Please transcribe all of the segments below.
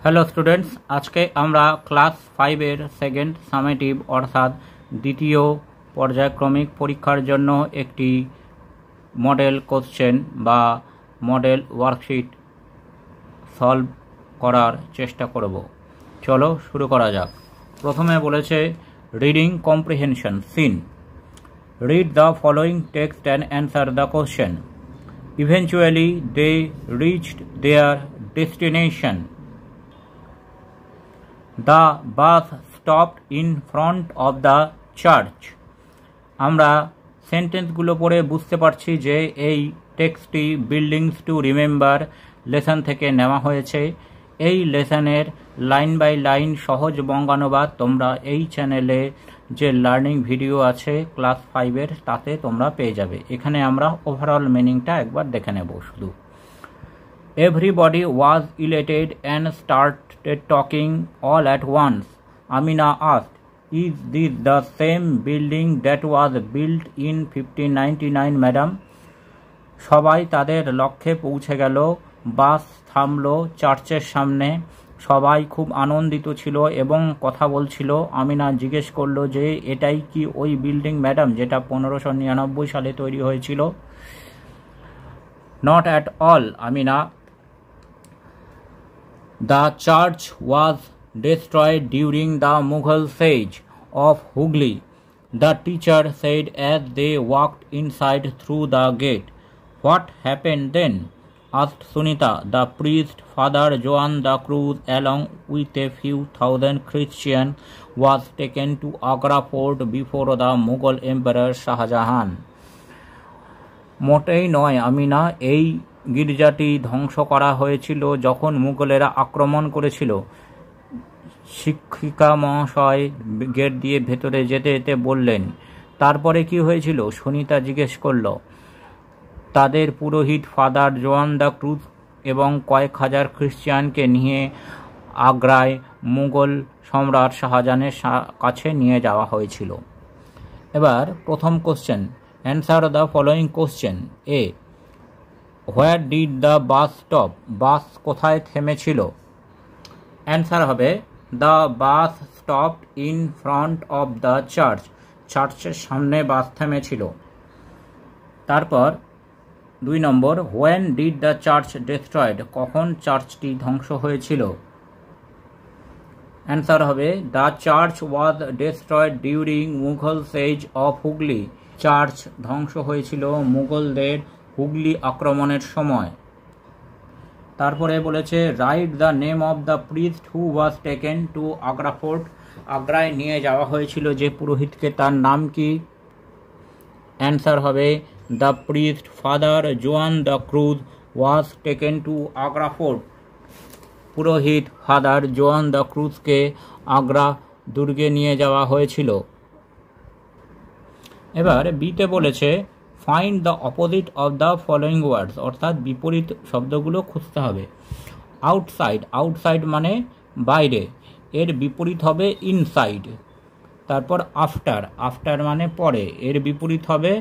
Hello students, আজকে আমরা class 5-এর second summative অর্থাৎ দ্বিতীয় পর্যায়ক্রমিক পরীক্ষার জন্য একটি মডেল কোশ্চেন বা মডেল ওয়ার্কশিট সলভ করার চেষ্টা করব। চলো শুরু করা যাক। প্রথমে বলেছে reading comprehension seen. Read the following text and answer the question. Eventually they reached their destination. The bus stopped in front of the church. আমরা সেন্টেন্সগুলো পড়ে বুঝতে পারছি যে এই টেক্সটটি বিল্ডিংস টু রিমেম্বার লেসন থেকে নেওয়া হয়েছে। এই লেসনের লাইন বাই লাইন সহজ বঙ্গানুবাদ তোমরা এই চ্যানেলে যে লার্নিং ভিডিও আছে ক্লাস 5-এর তাতে তোমরা পেয়ে যাবে। এখানে আমরা ওভারঅল মিনিংটা একবার দেখে নেব শুধু। Everybody was elated and started talking all at once. Amina asked, "Is this the same building that was built in 1599, madam?" সবাই তাদের লক্ষ্যে পৌঁছে গেল। বাস থামলো চার্চের সামনে। সবাই খুব আনন্দিত ছিল এবং কথা বলছিল। আমিনা জিজ্ঞেস করলো যে এটাই কি ওই বিল্ডিং ম্যাডাম যেটা 1599 সালে তৈরি হয়েছিল? Not at all, Amina. The church was destroyed during the Mughal siege of Hooghly, the teacher said as they walked inside through the gate. What happened then? Asked Sunita. The priest, Father Joan the Cruz, along with a few thousand Christians, was taken to Agra fort before the Mughal Emperor Shah Jahan. মোটেই নয় আমিনা, এই গির্জাটি ধ্বংস করা হয়েছিল যখন মুঘলেরা আক্রমণ করেছিল। শিক্ষিকা মহাশয় গেট দিয়ে ভেতরে যেতে যেতে বললেন, তারপরে কি হয়েছিল? সুনিতা জিজ্ঞেস করল। তাদের পুরোহিত ফাদার জোয়ান দ্য ক্রুজ এবং কয়েক হাজার খ্রিস্টানকে নিয়ে আগ্রায় মুঘল সম্রাট শাহজাহানের কাছে নিয়ে যাওয়া হয়েছিল। এবার প্রথম question, answer the following question. A, where did the bus stop? Bus কোথায় থেমেছিল? অ্যান্সার হবে the bus stopped in front of the church. চার্চের সামনে বাস থেমেছিল। তারপর 2 number, when did the church destroyed? কখন চার্চটি ধ্বংস হয়েছিল? অ্যান্সার হবে the church was destroyed during Mughal siege of Hooghly. Church ধ্বংস হয়েছিল মুঘলদের হুগলি আক্রমণের সময়। তারপরে বলেছে right the name of the priest who was taken to Agra fort. আগ্রায় নিয়ে যাওয়া হয়েছিল যে পুরোহিতকে, তার নাম কি? অ্যান্সার হবে the priest father Joan de Cruz was taken to Agra fort. পুরোহিত ফাদার জোয়ান দ্য ক্রুজকে আগ্রা দুর্গে নিয়ে যাওয়া হয়েছিল। এবার বিতে বলেছে find the opposite of the following words, অর্থাৎ বিপরীত শব্দগুলো খুঁজতে হবে। আউটসাইড, আউটসাইড মানে বাইরে, এর বিপরীত হবে ইনসাইড। তারপর আফটার, আফটার মানে পরে, এর বিপরীত হবে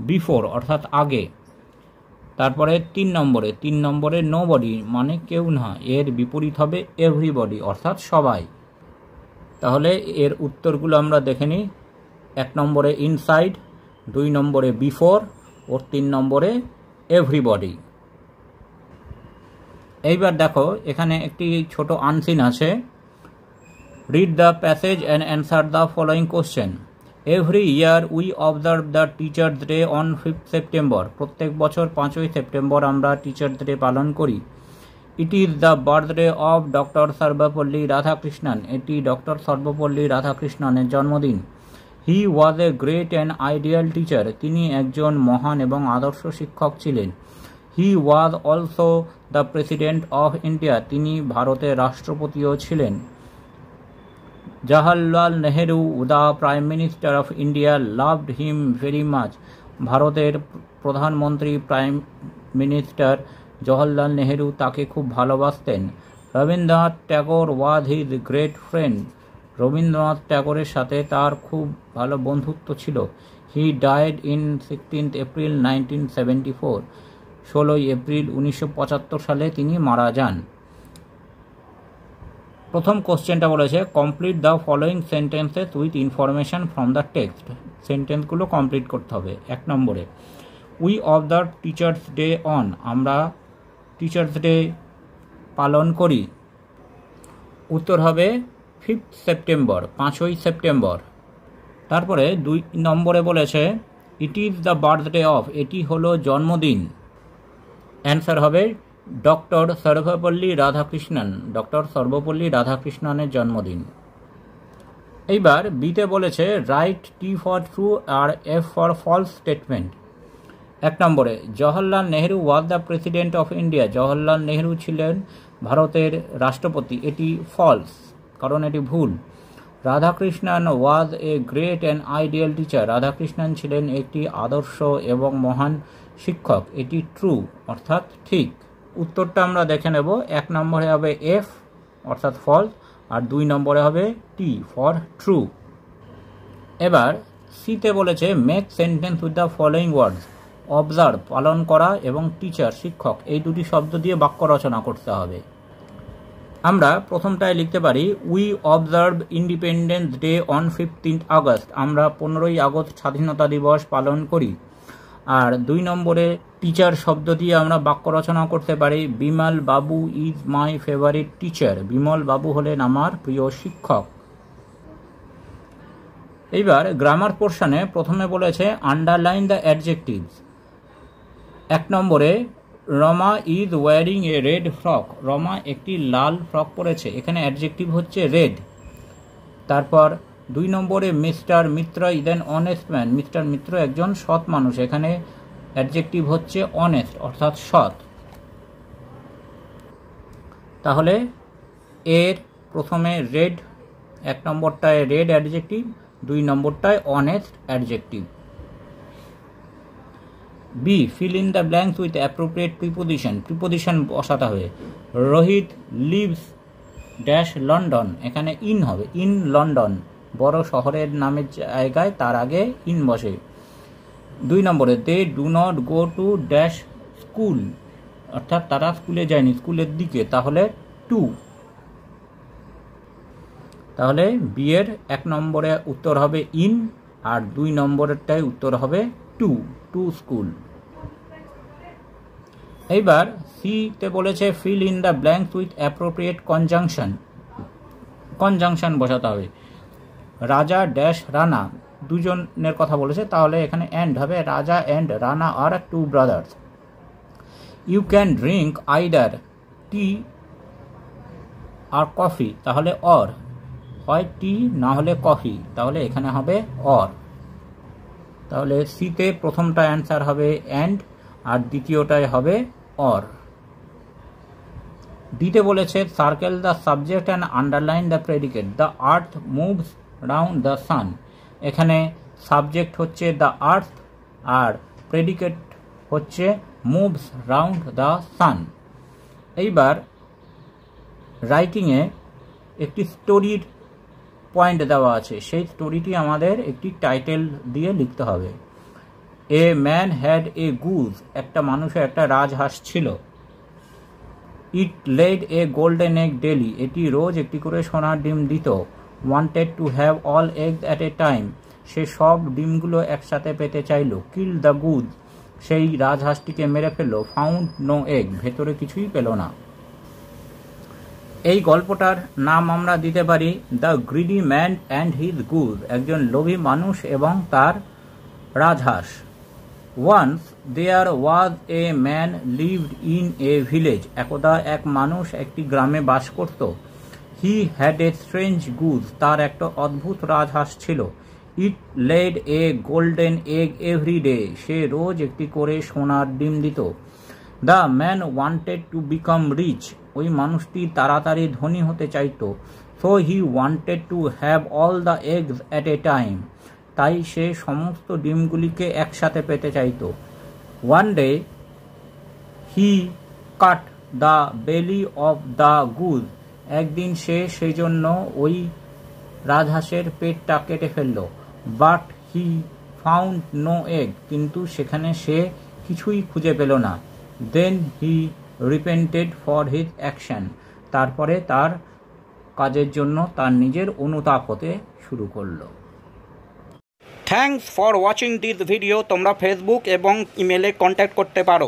বিফোর অর্থাৎ আগে। তারপরে 3 নম্বরে নোবডি মানে কেউ না, এর বিপরীত হবে এভরিবডি অর্থাৎ সবাই। তাহলে এর উত্তরগুলো আমরা দেখে নিই। 1 নম্বরে ইনসাইড, 2 নম্বরে বিফোর ও 3 নম্বরে এভরিবডি। এইবার দেখো এখানে একটি ছোট আনসিন আছে। Read the passage and answer the following question. Every year we observe the teachers day on 5th September. প্রত্যেক বছর 5ই সেপ্টেম্বর আমরা টিচার্স ডে পালন করি। It is the birthday of doctor Sarvepalli Radhakrishnan. এটি ডক্টর সর্বপল্লী রাধাকৃষ্ণনের জন্মদিন। He was a great and ideal teacher. তিনি একজন মহান এবং আদর্শ শিক্ষক ছিলেন। He was also the president of India. তিনি ভারতের রাষ্ট্রপতিও ছিলেন। Jawaharlal Nehru the prime minister of India loved him very much. ভারতের প্রধানমন্ত্রী প্রাইম মিনিস্টার জওহরলাল নেহেরু তাকে খুব ভালোবাসতেন। Rabindranath Tagore was his great friend. Rabindranath ট্যাগোরের সাথে তার খুব ভালো বন্ধুত্ব ছিল। He died in 16th April 1974। 16ই এপ্রিল 1975 সালে তিনি মারা যান। প্রথম কোশ্চেনটা বলেছে complete the following sentences with information from the text. সেন্টেন্সগুলো কমপ্লিট করতে হবে। 1 নম্বরে we observe teachers day on, আমরা টিচার্স ডে পালন করি। উত্তর হবে 5 সেপ্টেম্বর, 5ই সেপ্টেম্বর। তারপরে 2 নম্বরে বলেছে it is the birthday of, এটি হলো জন্মদিন। অ্যান্সার হবে ডক্টর সর্বপল্লী রাধাকৃষ্ণন, ডক্টর সর্বপল্লী রাধাকৃষ্ণনের জন্মদিন। এইবার বিতে বলেছে রাইট টি ফর ট্রু আর এফ ফর ফলস স্টেটমেন্ট। 1 নম্বরে Jawaharlal Nehru was the president of India, Jawaharlal Nehru ছিলেন ভারতের রাষ্ট্রপতি, এটি ফলস কারণ এটি ভুল। Radhakrishnan was a great and ideal teacher, Radhakrishnan ছিলেন একটি আদর্শ এবং মহান শিক্ষক, এটি ট্রু অর্থাৎ ঠিক। উত্তরটা আমরা দেখে নেব। 1 নম্বরে হবে এফ অর্থাৎ ফলস, আর 2 নম্বরে হবে টি ফর ট্রু। এবার সিতে বলেছে make sentence with the following words, observe পালন করা এবং টিচার শিক্ষক, এই দুটি শব্দ দিয়ে বাক্য রচনা করতে হবে। আমরা প্রথমটায় লিখতে পারি we observe independence day on 15 August, আমরা 15ই আগস্ট স্বাধীনতা দিবস পালন করি। আর 2 নম্বরে টিচার শব্দ দিয়ে আমরা বাক্য রচনা করতে পারি বিমল বাবু is my favourite teacher, Bimal বাবু হলেন আমার প্রিয় শিক্ষক। এইবার গ্রামার পোর্শনে প্রথমে বলেছে আন্ডারলাইন দ্য অ্যাডজেক্টিভস। 1 নম্বরে Rama is wearing a red frock, Rama একটি লাল ফ্রক পরেছে, এখানে অ্যাডজেক্টিভ হচ্ছে রেড। তারপর 2 নম্বরে mister Mitra is an honest man, mister Mitra একজন সৎ মানুষ, এখানে অ্যাডজেক্টিভ হচ্ছে অনেস্ট অর্থাৎ সৎ। তাহলে এর প্রথমে রেড, 1 নম্বরটায় রেড অ্যাডজেক্টিভ, 2 নম্বরটায় honest adjective. B fill in the blanks with appropriate preposition, preposition বসাতে হবে। রোহিত লিভস ড্যাশ লন্ডন, এখানে ইন হবে, ইন লন্ডন, বড় শহরের নামের জায়গায় তার আগে ইন বসে। 2 নম্বরে they do not go to dash school, অর্থাৎ তারা স্কুলে যায়নি, স্কুলের দিকে, তাহলে টু। তাহলে বি এর 1 নম্বরে উত্তর হবে ইন, আর 2 নম্বরেরটাই উত্তর হবে টু, টু স্কুল। এইবার সিতে বলেছে feel in the blanks with appropriate conjunction, conjunction বসাতে হবে। রাজা ড্যাশ রানা, দুজনের কথা বলেছে, তাহলে এখানে অ্যান্ড হবে, রাজা অ্যান্ড রানা আর 2 brothers. You can drink either tea or coffee, তাহলে অর, হয় টি না হলে কফি, তাহলে এখানে হবে অর। তাহলে সিতে প্রথমটা অ্যান্সার হবে অ্যান্ড, আর দ্বিতীয়টায় হবে অর। ডিতে বলেছে circle the subject and underline the predicate, the earth moves round the sun, এখানে সাবজেক্ট হচ্ছে দ্য আর্থ আর প্রেডিকেট হচ্ছে মুভস রাউন্ড দ্য সান। এইবার রাইটিংয়ে একটি স্টোরির পয়েন্ট দেওয়া আছে, সেই স্টোরিটি আমাদের একটি টাইটেল দিয়ে লিখতে হবে। A man had a goose, একটা মানুষের একটা রাজহাঁস ছিল। It laid a golden egg daily, এটি রোজ একটি করে সোনার ডিম দিত। Wanted to have all eggs at a time, সে সব ডিমগুলো একসাথে পেতে চাইল। কিল দ্য গুজ, সেই রাজহাঁসটিকে মেরে ফেলল। ফাউন্ড নো এগ, ভেতরে কিছুই পেল না। এই গল্পটার নাম আমরা দিতে পারি the greedy man and his goose, একজন লোভী মানুষ এবং তার রাজহাঁস। Once there was a man lived in a village, একদা এক মানুষ একটি গ্রামে বাস করত। He had a strange goose, তার একটা অদ্ভুত রাজহাঁস ছিল। It laid a golden egg every day, সে রোজ একটি করে সোনার ডিম দিত। The man wanted to become rich, ওই মানুষটি তাড়াতাড়ি ধনী হতে চাইত। So he wanted to have all the eggs at a time, তাই সে সমস্ত ডিমগুলিকে একসাথে পেতে চাইত। One day he cut the belly of the goose, একদিন সে সেই জন্য ওই রাজহাঁসের পেটটা কেটে ফেলল। But he found no egg, কিন্তু সেখানে সে কিছুই খুঁজে পেল না। Then he repented for his action, তারপরে তার কাজের জন্য তার নিজের অনুতাপ হতে শুরু করলো। Thanks for watching this video. তোমরা ফেসবুক এবং ইমেলে কন্ট্যাক্ট করতে পারো।